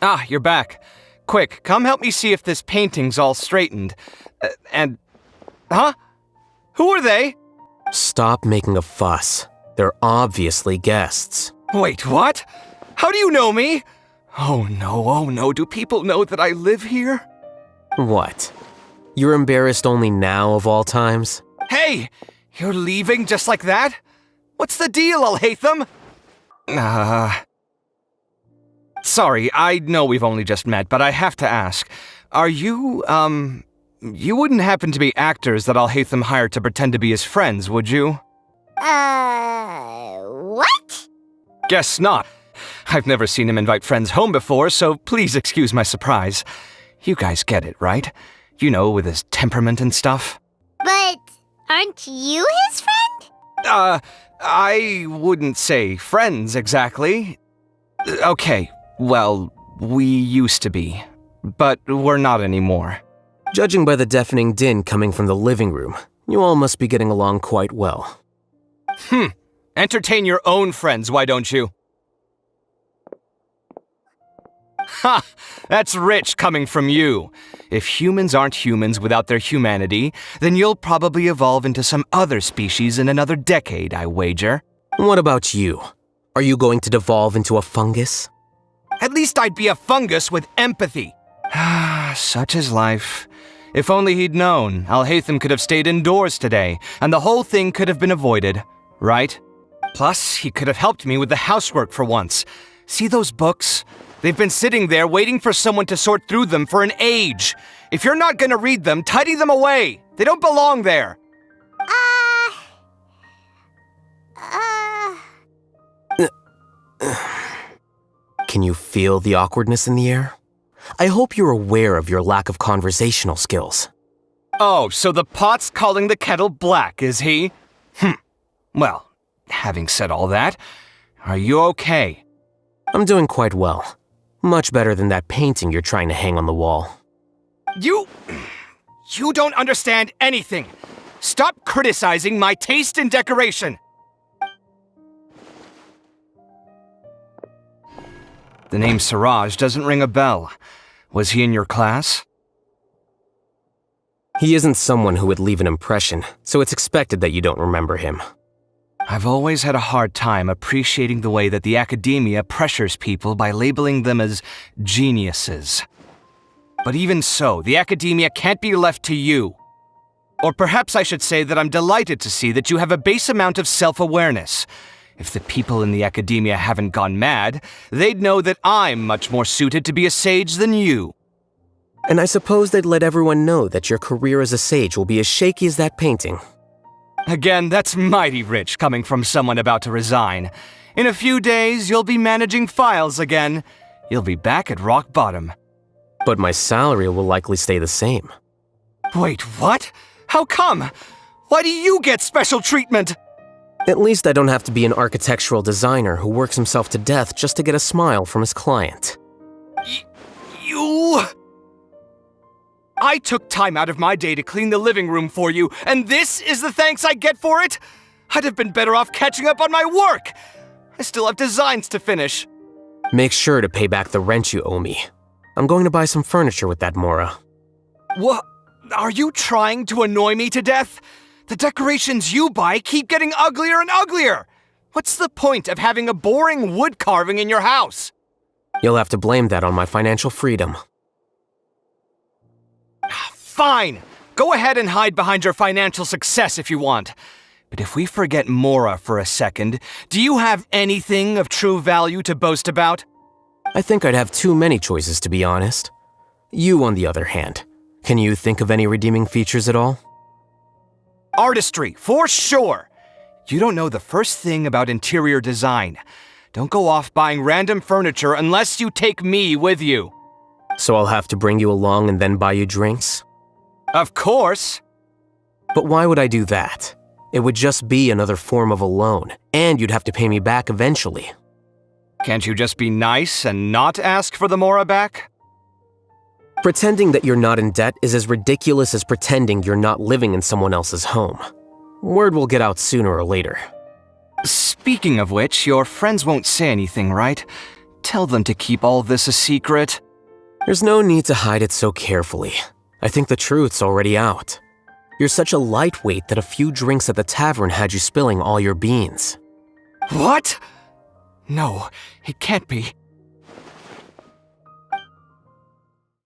Ah, you're back. Quick, come help me see if this painting's all straightened. Huh? Who are they? Stop making a fuss. They're obviously guests. Wait, what? How do you know me? Oh no, do people know that I live here? What? You're embarrassed only now of all times? Hey! You're leaving just like that? What's the deal, ALHAITHAM? Sorry, I know we've only just met, but I have to ask. Are you, you wouldn't happen to be actors that ALHAITHAM hired to pretend to be his friends, would you? What? Guess not. I've never seen him invite friends home before, so please excuse my surprise. You guys get it, right? You know, with his temperament and stuff. But aren't you his friend? I wouldn't say friends exactly. Okay, well, we used to be, but we're not anymore. Judging by the deafening din coming from the living room, you all must be getting along quite well. Entertain your own friends, why don't you? Ha! That's rich coming from you. If humans aren't humans without their humanity, then you'll probably evolve into some other species in another decade, I wager. What about you? Are you going to devolve into a fungus? At least I'd be a fungus with empathy. Such is life. If only he'd known, ALHAITHAM could have stayed indoors today, and the whole thing could have been avoided, right? Plus, he could have helped me with the housework for once. See those books? They've been sitting there waiting for someone to sort through them for an age. If you're not gonna read them, tidy them away. They don't belong there. Can you feel the awkwardness in the air? I hope you're aware of your lack of conversational skills. Oh, so the pot's calling the kettle black, is he? Well, having said all that, are you okay? I'm doing quite well. Much better than that painting you're trying to hang on the wall. You don't understand anything. Stop criticizing my taste in decoration. The name Siraj doesn't ring a bell. Was he in your class? He isn't someone who would leave an impression, so it's expected that you don't remember him. I've always had a hard time appreciating the way that the academia pressures people by labeling them as geniuses. But even so, the academia can't be left to you. Or perhaps I should say that I'm delighted to see that you have a base amount of self-awareness. If the people in the academia haven't gone mad, they'd know that I'm much more suited to be a sage than you. And I suppose they'd let everyone know that your career as a sage will be as shaky as that painting. Again, that's mighty rich coming from someone about to resign. In a few days, you'll be managing files again. You'll be back at rock bottom. But my salary will likely stay the same. Wait, what? How come? Why do you get special treatment? At least I don't have to be an architectural designer who works himself to death just to get a smile from his client. You... I took time out of my day to clean the living room for you, and this is the thanks I get for it? I'd have been better off catching up on my work. I still have designs to finish. Make sure to pay back the rent you owe me. I'm going to buy some furniture with that Mora. What? Are you trying to annoy me to death? The decorations you buy keep getting uglier and uglier. What's the point of having a boring wood carving in your house? You'll have to blame that on my financial freedom. Fine! Go ahead and hide behind your financial success if you want. But if we forget Mora for a second, do you have anything of true value to boast about? I think I'd have too many choices, to be honest. You, on the other hand, can you think of any redeeming features at all? Artistry, for sure! You don't know the first thing about interior design. Don't go off buying random furniture unless you take me with you. So I'll have to bring you along and then buy you drinks? Of course! But why would I do that? It would just be another form of a loan, and you'd have to pay me back eventually. Can't you just be nice and not ask for the Mora back? Pretending that you're not in debt is as ridiculous as pretending you're not living in someone else's home. Word will get out sooner or later. Speaking of which, your friends won't say anything, right? tell them to keep all this a secret. There's no need to hide it so carefully. I think the truth's already out. You're such a lightweight that a few drinks at the tavern had you spilling all your beans. What? No, it can't be.